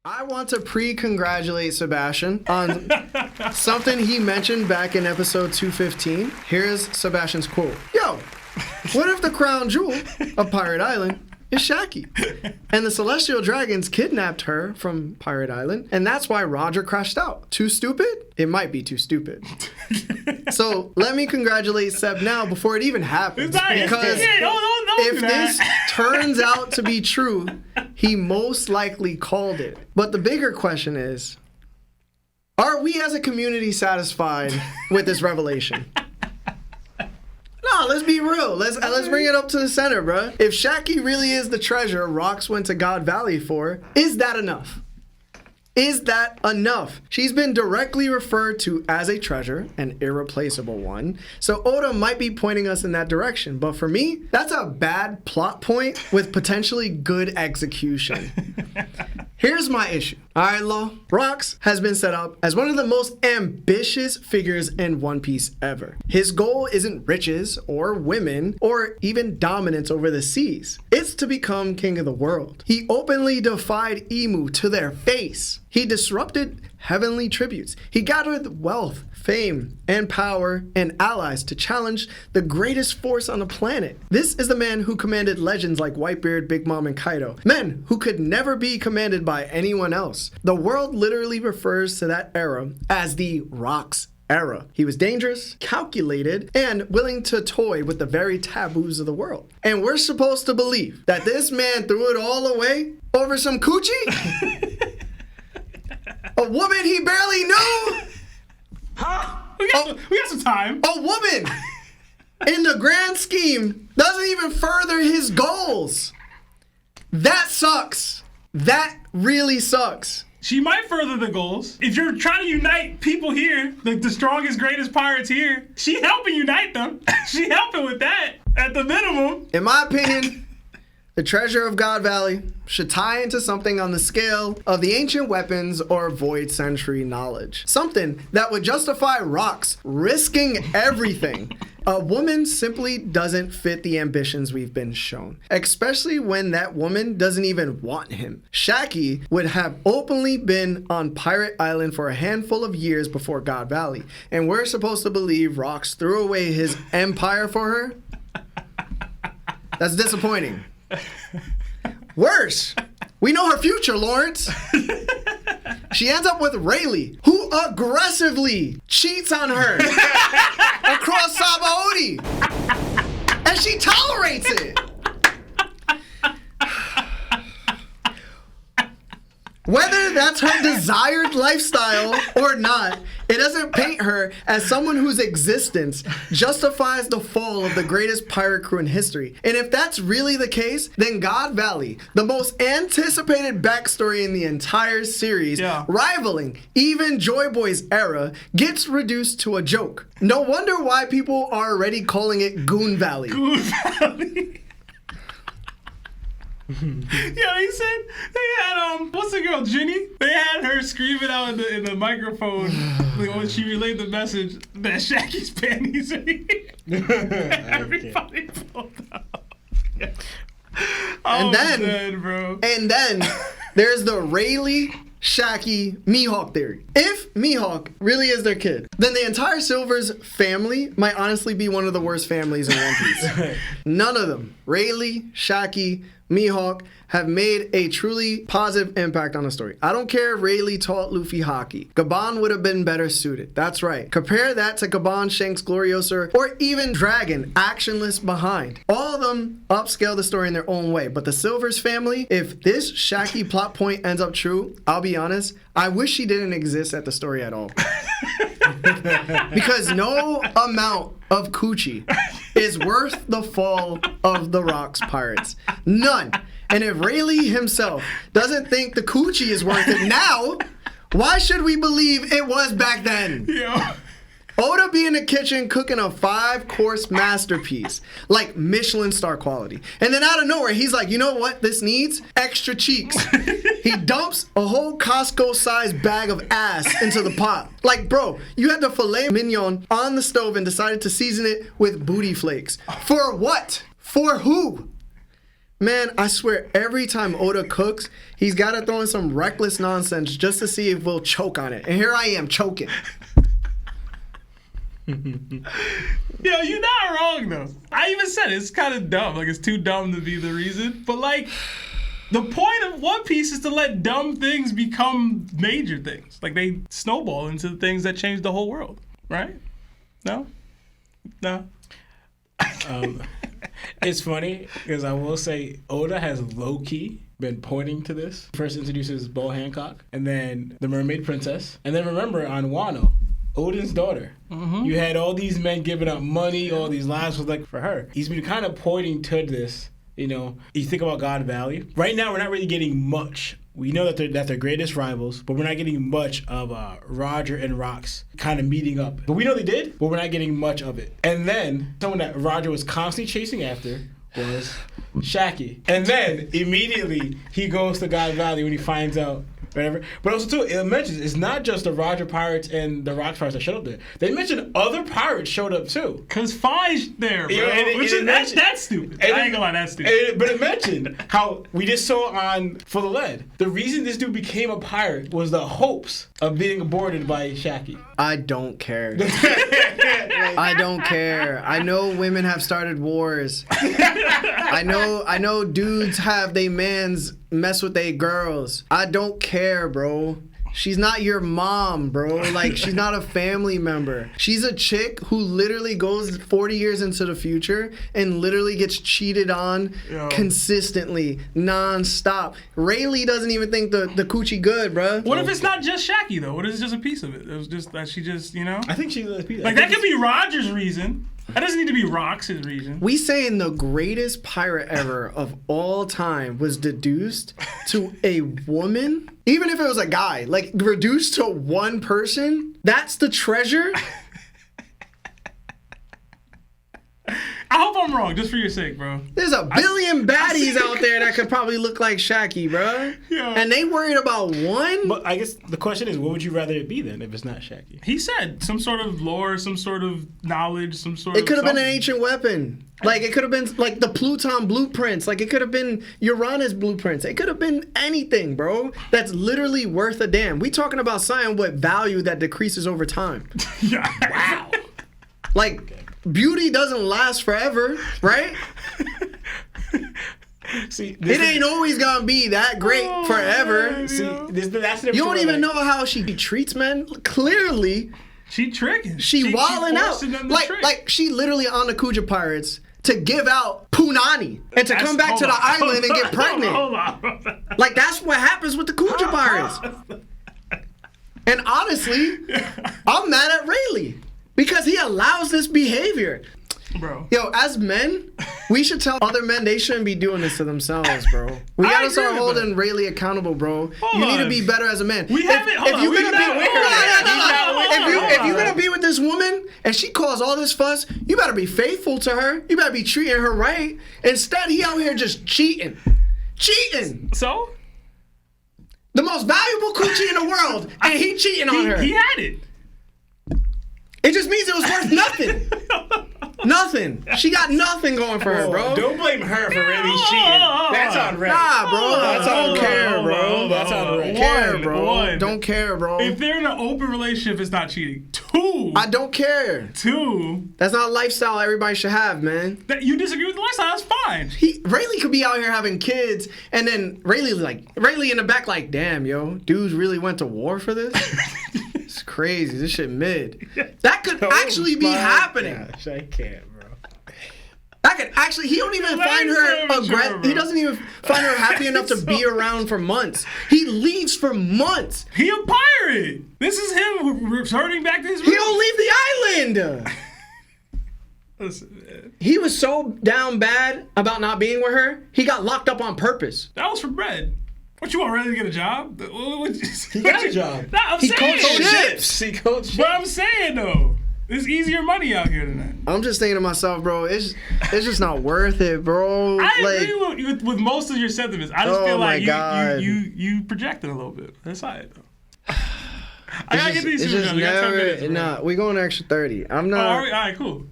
I want to pre-congratulate Sebastian on something he mentioned back in episode 215. Here's Sebastian's quote. Yo, what if the crown jewel of Pirate Island is Shakky? And the Celestial Dragons kidnapped her from Pirate Island, and that's why Roger crashed out. Too stupid? It might be too stupid. So let me congratulate Seb now before it even happens. Because if this turns out to be true, he most likely called it. But the bigger question is, are we as a community satisfied with this revelation? No, let's be real. Let's bring it up to the center, bro. If Shakky really is the treasure Rocks went to God Valley for, is that enough? Is that enough? She's been directly referred to as a treasure, an irreplaceable one. So Oda might be pointing us in that direction. But for me, that's a bad plot point with potentially good execution. Here's my issue. All right, Law. Rocks has been set up as one of the most ambitious figures in One Piece ever. His goal isn't riches or women or even dominance over the seas. It's to become king of the world. He openly defied Emu to their face. He disrupted heavenly tributes. He gathered wealth, fame, and power and allies to challenge the greatest force on the planet. This is the man who commanded legends like Whitebeard, Big Mom, and Kaido. Men who could never be commanded by anyone else. The world literally refers to that era as the Rocks era. He was dangerous, calculated, and willing to toy with the very taboos of the world. And we're supposed to believe that this man threw it all away over some coochie? A woman he barely knew? Huh? We got some time. A woman, in the grand scheme, doesn't even further his goals. That sucks. That really sucks. She might further the goals. If you're trying to unite people here, the strongest, greatest pirates here, she helping unite them. She helping with that, at the minimum. In my opinion, the treasure of God Valley should tie into something on the scale of the ancient weapons or void century knowledge. Something that would justify Rocks risking everything. A woman simply doesn't fit the ambitions we've been shown, especially when that woman doesn't even want him. Shakky would have openly been on Pirate Island for a handful of years before God Valley, and we're supposed to believe Rocks threw away his empire for her? That's disappointing. Worse, we know her future, Lawrence. She ends up with Rayleigh, who aggressively cheats on her across Sabaody. And she tolerates it. Whether that's her desired lifestyle or not, it doesn't paint her as someone whose existence justifies the fall of the greatest pirate crew in history. And if that's really the case, then God Valley, the most anticipated backstory in the entire series, rivaling even Joy Boy's era, gets reduced to a joke. No wonder why people are already calling it Goon Valley. Goon Valley. Yeah, they said they had what's the girl, Jenny? They had her screaming out in the microphone when she relayed the message that Shacky's panties are here. Everybody pulled out. Yeah. And then there's the Rayleigh, Shakky, Mihawk theory. If Mihawk really is their kid, then the entire Silver's family might honestly be one of the worst families in One Piece. None of them, Rayleigh, Shakky, Mihawk, have made a truly positive impact on the story. I don't care if Rayleigh taught Luffy hockey. Gabon would have been better suited. That's right. Compare that to Gabon, Shanks, Gloriosa, or even Dragon, actionless behind. All of them upscale the story in their own way. But the Silver's family, if this Shakky plot point ends up true, I'll be honest, I wish she didn't exist at the story at all. Because no amount of coochie is worth the fall of the Rocks pirates. None. And if Rayleigh himself doesn't think the coochie is worth it now, why should we believe it was back then? Yeah. Oda be in the kitchen cooking a 5-course masterpiece, like Michelin star quality. And then out of nowhere, he's like, you know what this needs? Extra cheeks. He dumps a whole Costco-sized bag of ass into the pot. Like, bro, you had the filet mignon on the stove and decided to season it with booty flakes. For what? For who? Man, I swear, every time Oda cooks, he's got to throw in some reckless nonsense just to see if we'll choke on it. And here I am, choking. Yo, you're not wrong, though. I even said it's kind of dumb. Like, it's too dumb to be the reason. But, like, the point of One Piece is to let dumb things become major things. Like, they snowball into the things that change the whole world. Right? No? No? It's funny because I will say Oda has low-key been pointing to this. First introduces Bo Hancock, and then the Mermaid Princess. And then remember on Wano, Odin's daughter. Mm-hmm. You had all these men giving up money, all these lives was like for her. He's been kind of pointing to this. You know, you think about God Valley. Right now, we're not really getting much. We know that they're greatest rivals, but we're not getting much of Roger and Rox kind of meeting up. But we know they did, but we're not getting much of it. And then someone that Roger was constantly chasing after was Shakky. And then immediately he goes to God Valley when he finds out whatever. But also too, it mentions it's not just the Roger pirates and the Rox pirates that showed up there. They mentioned other pirates showed up too. Cause Fai's there, bro. That's stupid. I ain't gonna lie, that's stupid. But it mentioned how we just saw on For the Lead. The reason this dude became a pirate was the hopes of being aborted by Shakky. I don't care. I don't care. I know women have started wars. I know dudes have they mans mess with they girls. I don't care, bro. She's not your mom, bro. Like, she's not a family member. She's a chick who literally goes 40 years into the future and literally gets cheated on consistently, non-stop. Rayleigh doesn't even think the coochie good, bro. What if it's not just Shakky, though? What if it's just a piece of it? It was just that she just, you know? I think she's a piece. Like, that could be Roger's reason. That doesn't need to be Rox's reason. We saying the greatest pirate ever of all time was deduced to a woman? Even if it was a guy, like reduced to one person? That's the treasure? I hope I'm wrong, just for your sake, bro. There's a billion baddies out there that could probably look like Shakky, bro. Yeah. And they worried about one? But I guess the question is, what would you rather it be then if it's not Shakky? He said some sort of lore, some sort of knowledge, some sort of It could have been an ancient weapon. Like, it could have been, like, the Pluton blueprints. Like, it could have been Uranus blueprints. It could have been anything, bro, that's literally worth a damn. We talking about something with value that decreases over time. Yeah. Wow. Like, beauty doesn't last forever, right? See, it ain't always gonna be that great forever. See, that's you don't even know how she treats men. Clearly, she tricking. She wilding out. Like she literally on the Kuja Pirates to give out punani and to come back to the island and get pregnant. Hold on. Like, that's what happens with the Kuja Pirates. And honestly, I'm mad at Rayleigh. Because he allows this behavior. Bro. Yo, as men, we should tell other men they shouldn't be doing this to themselves, bro. We gotta start holding Rayleigh accountable, bro. You need to be better as a man. If you're gonna be with this woman and she caused all this fuss, you better be faithful to her. You better be treating her right. Instead, he out here just cheating. Cheating. So? The most valuable coochie in the world, and he cheating on her. He had it. It just means it was worth nothing. Nothing. She got nothing going for her, bro. Don't blame her for really cheating. That's on Ray. Nah, bro. That's on care, bro. That's on Ray. Care, bro. Don't care, bro. If they're in an open relationship, it's not cheating. 2. I don't care. 2. That's not a lifestyle everybody should have, man. That you disagree with the lifestyle, that's fine. Rayleigh could be out here having kids, and then Rayleigh in the back like, damn, yo, dudes really went to war for this? It's crazy. This shit mid. That could actually be happening. Gosh, I can't, bro. That could actually. He don't even find her aggressive. He doesn't even find her happy enough to be around for months. He leaves for months. He a pirate. This is him returning back to his roots. He don't leave the island. Listen, man. He was so down bad about not being with her. He got locked up on purpose. That was for bread. What, you want Riley to get a job? He got a job. Nah, I'm saying. He coached ships. But I'm saying, though, there's easier money out here than that. I'm just thinking to myself, bro, it's just not worth it, bro. I agree with most of your sentiments. I just feel like you projected a little bit. That's all right, though. I gotta get these two done. We got 10 minutes. Nah, we going an extra 30. I'm not. All right, cool.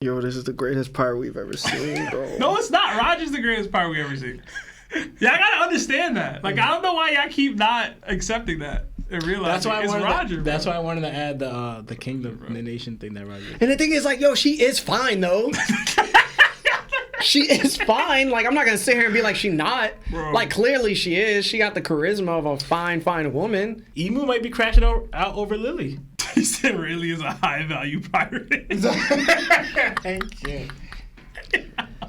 Yo, this is the greatest part we've ever seen, bro. No, it's not. Roger's the greatest part we ever seen. Yeah, I gotta understand that. Like, I don't know why y'all keep not accepting that and realizing it's Roger. That's why I wanted to add the kingdom, the nation thing that Roger. And the thing is, like, yo, she is fine though. She is fine. Like, I'm not gonna sit here and be like she not. Bro. Like, clearly she is. She got the charisma of a fine woman. Emu might be crashing out over Lily. He said really is a high value pirate. Thank you.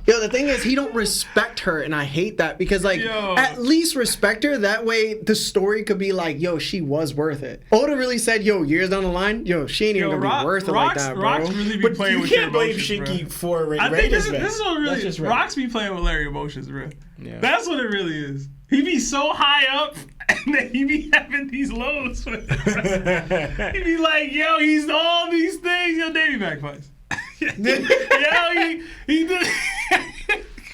Yo, the thing is, he don't respect her, and I hate that because, like, at least respect her. That way, the story could be like, yo, she was worth it. Oda really said, yo, years down the line, yo, she ain't even gonna be worth it like that, bro. Rock's really be playing with your emotions, you can't blame Shakky for I think this is what really just Rock's be playing with Larry emotions, bro. Yeah. That's what it really is. He be so high up, and then he be having these lows with it. He be like, yo, he's all these things. Yo, Davey back fights. Yo, he did.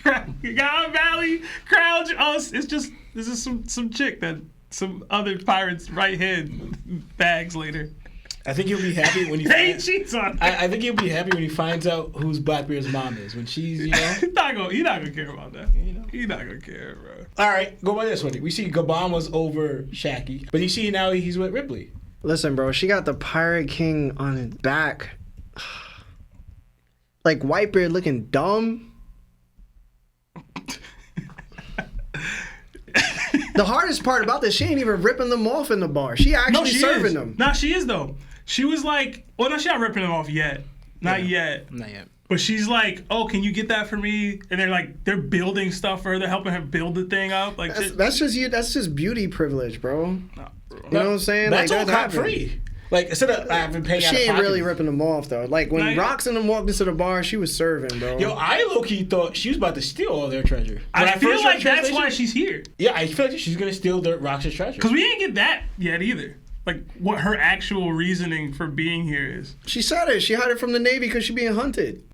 God Valley, Crouch, us. This is some chick that some other pirates right hand bags later. I think he'll be happy when he cheats on her. I think he'll be happy when he finds out who's Blackbeard's mom is. When she's, you know. He's not gonna care about that. You know? He's not gonna care, bro. All right, go by this one. We see Gabon was over Shakky, but you see now he's with Ripley. Listen, bro, she got the Pirate King on his back. Like, Whitebeard looking dumb. The hardest part about this, she ain't even ripping them off in the bar. She actually serving them. No, she is, though. She was like, well, no, she's not ripping them off yet. Not yet. But she's like, oh, can you get that for me? And they're building stuff for her. They're helping her build the thing up. Like that's just beauty privilege, bro. No, bro. You know what I'm saying? That's like, all cop free. Like, instead of having paying out of she ain't pocket. really ripping them off, though. Like, when Rox and them walked into the bar, she was serving, bro. Yo, I low-key thought she was about to steal all their treasure. I feel like that's why she's here. Yeah, I feel like she's going to steal Rox's treasure. Because we didn't get that yet either. Like, what her actual reasoning for being here is. She said it. She hid it from the Navy because she's being hunted.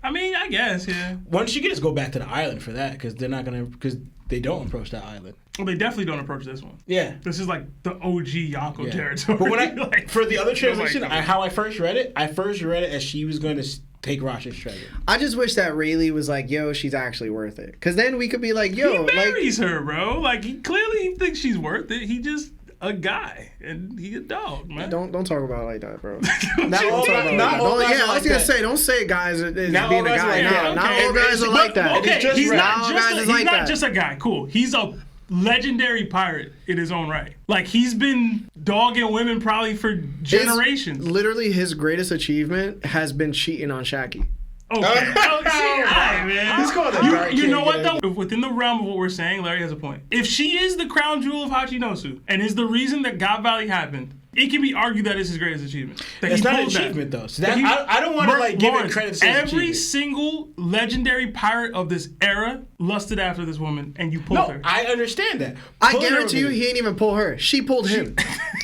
I mean, I guess, yeah. Why don't you just go back to the island for that? Because they're not going to... Because they don't approach that island. Well, they definitely don't approach this one. Yeah. This is like the OG Yonko territory. But when for the other translation, like, how I first read it as she was going to take Rosh's treasure. I just wish that Rayleigh was like, yo, she's actually worth it. Because then we could be like, yo. He marries her, bro. Like, he clearly thinks she's worth it. He just a guy, and he a dog, man. Don't talk about it like that, bro. I was gonna say, don't say guys is being a guy. Not all guys are like that. Okay, He's not just a guy. Cool. He's a legendary pirate in his own right. Like, he's been dogging women probably for generations. Literally, his greatest achievement has been cheating on Shakky. Okay. Right, man. He's called a you know what, though? Within the realm of what we're saying, Larry has a point. If she is the crown jewel of Hachinosu and is the reason that God Valley happened, it can be argued that it's his greatest achievement. It's not an achievement, though. So I don't want to give it credit to every single legendary pirate of this era lusted after this woman, and you pulled her. I understand that. I guarantee you, he ain't even pull her. She pulled him.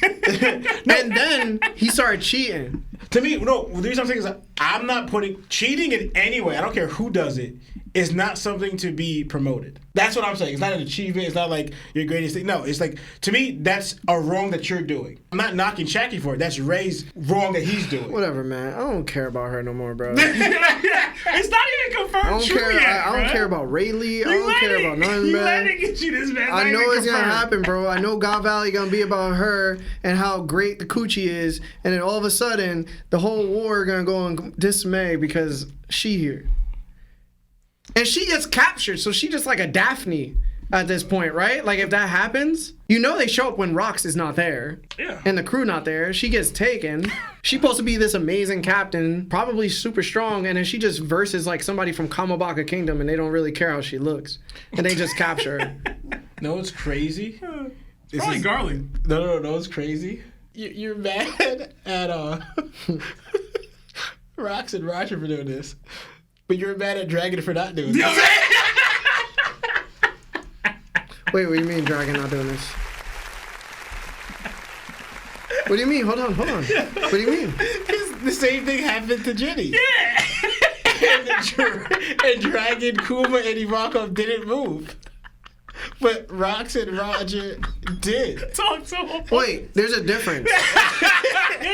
And then he started cheating. To me, no, the reason I'm saying is I'm not putting cheating in any way. I don't care who does it. Is not something to be promoted. That's what I'm saying. It's not an achievement. It's not like your greatest thing. No, it's like, to me, that's a wrong that you're doing. I'm not knocking Shakky for it. That's Ray's wrong that he's doing. Whatever, man. I don't care about her no more, bro. It's not even confirmed I don't care about Rayleigh. I don't care about none of that. You let it get you this, man. I know it's going to happen, bro. I know God Valley going to be about her and how great the coochie is. And then all of a sudden, the whole war going to go in dismay because she here. And she gets captured, so she just like a Daphne at this point, right? Like, if that happens, you know they show up when Rox is not there. Yeah. And the crew not there. She gets taken. She's supposed to be this amazing captain, probably super strong, and then she just versus like somebody from Kamabaka Kingdom, and they don't really care how she looks. And they just capture her. No, it's crazy. Probably Garland. No, it's crazy. You're mad at Rox and Roger for doing this. But you're mad at Dragon for not doing this. Wait, what do you mean Dragon not doing this? What do you mean? Hold on. What do you mean? The same thing happened to Jenny. Yeah. and Dragon, Kuma, and Iwako didn't move. But Rox and Roger Did. Talk to him. Wait, there's a difference.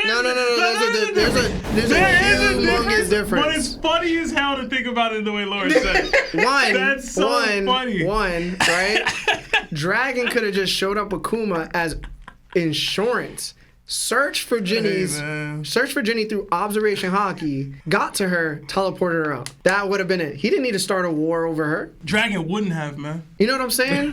No. There's a humongous difference. But it's funny as hell to think about it the way Lauren said it. That's so funny. One, right? Dragon could have just showed up with Kuma as insurance. Search for Ginny through observation hockey, got to her, teleported her out. That would have been it. He didn't need to start a war over her. Dragon wouldn't have, man. You know what I'm saying?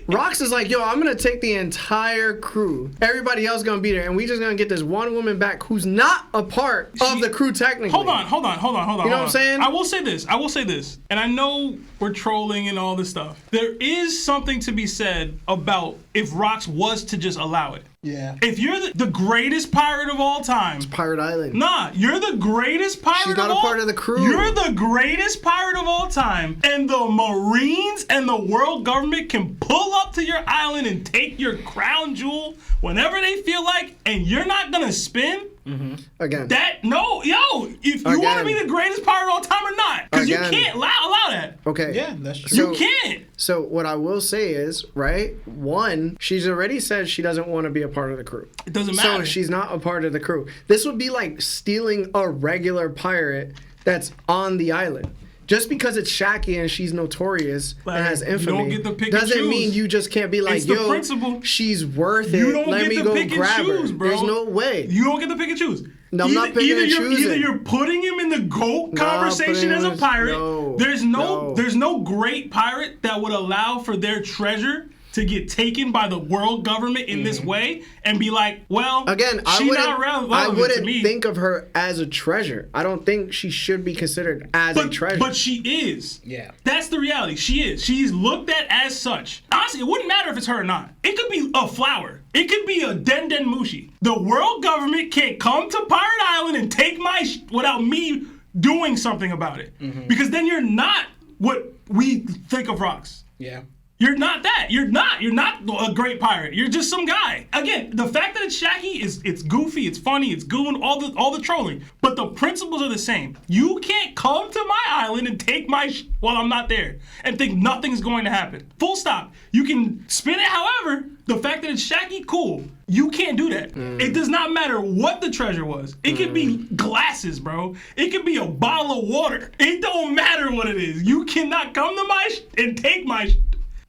Rox is like, yo, I'm gonna take the entire crew. Everybody else gonna be there, and we just gonna get this one woman back who's not a part of the crew technically. Hold on. You know what I'm saying? I will say this, and I know we're trolling and all this stuff. There is something to be said about if Rox was to just allow it. Yeah. If you're the greatest pirate of all time. It's Pirate Island. Nah, you're the greatest pirate She's not a part of the crew. You're the greatest pirate of all time. And the Marines and the world government can pull up to your island and take your crown jewel whenever they feel like, and you're not gonna spin? Mm-hmm. Again. If you want to be the greatest pirate of all time or not. Because you can't allow that. Okay. Yeah, that's true. You can't. So what I will say is, right, one, she's already said she doesn't want to be a part of the crew. It doesn't matter. So she's not a part of the crew. This would be like stealing a regular pirate that's on the island. Just because it's Shakky and she's notorious and has infamy, you don't get to pick and doesn't choose. mean you just can't be like, It's the yo, principle. she's worth it. You don't Let get me to go pick and grab choose, her. bro. There's no way. You don't get to pick and choose. No, I'm not picking and choosing. Either you're putting him in the GOAT conversation as a pirate. No, there's no great pirate that would allow for their treasure to get taken by the world government in this way and be like, well, again, I wouldn't think of her as a treasure. I don't think she should be considered as a treasure. But she is. Yeah. That's the reality. She is. She's looked at as such. Honestly, it wouldn't matter if it's her or not. It could be a flower. It could be a Den Mushi. The world government can't come to Pirate Island and take my without me doing something about it. Mm-hmm. Because then you're not what we think of Rox. Yeah. You're not that. You're not a great pirate. You're just some guy. Again, the fact that it's Shakky it's goofy, it's funny, it's goon, all the trolling. But the principles are the same. You can't come to my island and take my while I'm not there and think nothing's going to happen. Full stop. You can spin it however. The fact that it's Shakky, cool. You can't do that. It does not matter what the treasure was. It could be glasses, bro. It could be a bottle of water. It don't matter what it is. You cannot come to my and take my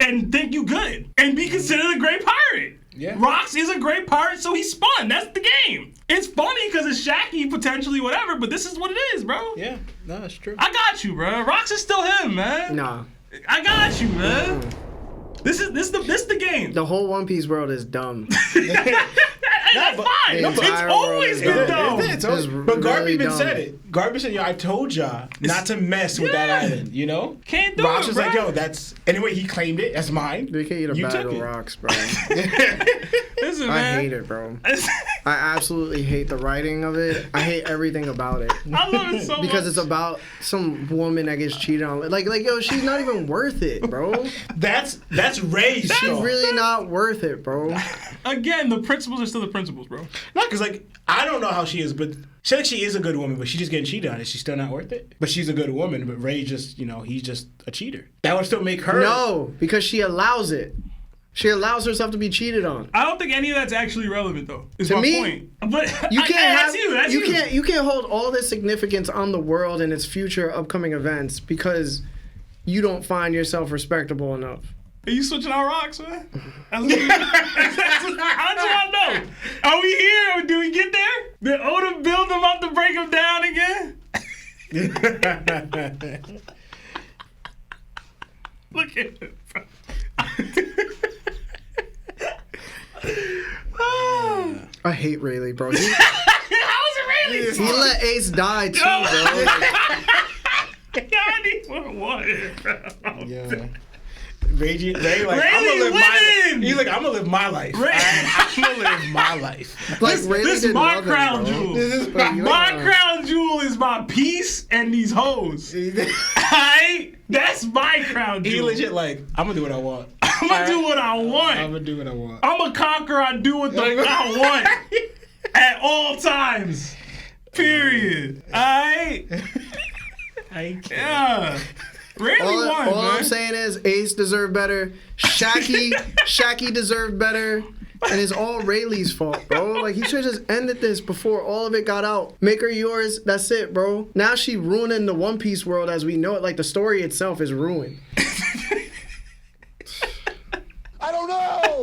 and think you good and be considered a great pirate. Yeah. Rox is a great pirate, so he spun. That's the game. It's funny because it's Shakky, potentially whatever, but this is what it is, bro. Yeah, no, that's true. I got you, bro. Rox is still him, man. Nah. I got you, man. This the game. The whole One Piece world is dumb. That's fine. It's always been dumb. But Garby even said it. Garby said, yo, I told y'all not to mess with that island, you know? Can't do Rox it, was bro. like, yo, that's... Anyway, he claimed it. That's mine. They can't eat a bag of rocks, bro. Listen, I man. hate it, bro. I absolutely hate the writing of it. I hate everything about it. I love it so much. Because it's about some woman that gets cheated on. Like, yo, she's not even worth it, bro. That's Ray's She's really not worth it, bro. Again, the principles are still the principles, bro. No, because, like, I don't know how she is, but she is a good woman, but she's just getting cheated on. Is she still not worth it? But she's a good woman, but Ray just, he's just a cheater. That would still make her... No, because she allows it. She allows herself to be cheated on. I don't think any of that's actually relevant, though. Is to my me, point. But you can't you can't hold all this significance on the world and its future upcoming events because you don't find yourself respectable enough. Are you switching our rocks, man? How do I know? Are we here? Do we get there? Did Oda build them up to break them down again? Look at it, bro. I hate Rayleigh, bro. How is it Rayleigh? He let Ace die too, bro. I need more water, bro. Yeah. Ray, like, I'm gonna live my life. He's like, I'm gonna live my life. I'm gonna live my life. Like, this is my crown jewel. My crown jewel is my peace and these hoes. That's my crown jewel. He legit like, I'm gonna do what I want. I'm gonna do what I want. I'm gonna do what I want. I'm a conqueror. I do what I want at all times. Period. Alright. I can't. Yeah. Rayleigh won, all man. I'm saying is Ace deserved better. Shakky deserved better. And it's all Rayleigh's fault, bro. Like, he should have just ended this before all of it got out. Make her yours. That's it, bro. Now she ruining the One Piece world as we know it. Like, the story itself is ruined. I don't know.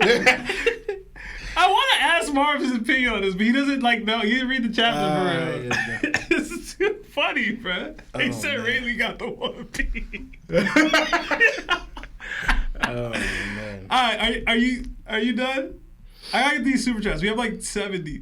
I want to ask Marv his opinion on this, but he doesn't know. He didn't read the chapter for real. This is too funny, bro. He said Rayleigh got the One Piece. Oh man. All right, are you done? I got these super chats. We have like 70.